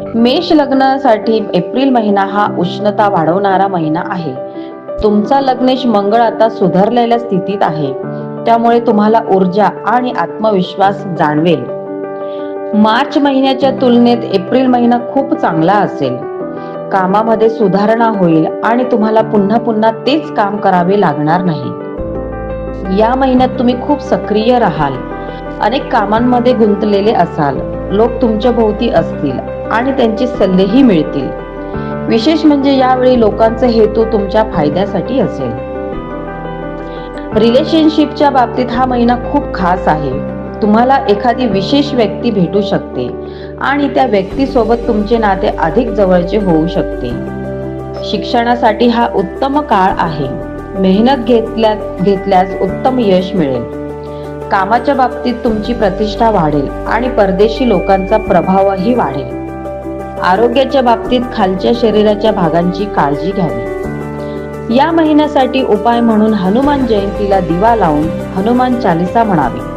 मेष लग्नासाठी एप्रिल महिना हा उष्णता वाढवणारा महिना आहे. तुमचा लग्नेश मंगळ आता सुधारलेल्या स्थितीत आहे, त्यामुळे तुम्हाला ऊर्जा आणि आत्मविश्वास जाणवेल. मार्च महिन्याच्या तुलनेत एप्रिल महिना खूप चांगला असेल. कामामध्ये सुधारणा होईल आणि तुम्हाला पुन्हा पुन्हा तेच काम करावे लागणार नाही. या महिन्यात तुम्ही खूप सक्रिय राहाल, अनेक कामांमध्ये गुंतलेले असाल. लोक तुमच्या भोवती असतील आणि त्यांचे सल्लेही मिळतील. विशेष म्हणजे यावेळी लोकांचा हेतू तुमच्या फायद्यासाठी असेल. रिलेशनशिपच्या बाबतीत हा महिना खूप खास आहे. तुम्हाला एखादी विशेष व्यक्ती भेटू शकते आणि त्या व्यक्तीसोबत तुमचे नाते अधिक जवळचे होऊ शकते. शिक्षणासाठी हा उत्तम काळ आहे. मेहनत घेतल्यास उत्तम यश मिळेल. कामाच्या बाबतीत तुमची प्रतिष्ठा वाढेल आणि परदेशी लोकांचा प्रभावही वाढेल. आरोग्याच्या बाबतीत खालच्या शरीराच्या भागांची काळजी घ्यावी. या महिन्यासाठी उपाय म्हणून हनुमान जयंतीला दिवा लावून हनुमान चालीसा म्हणावी.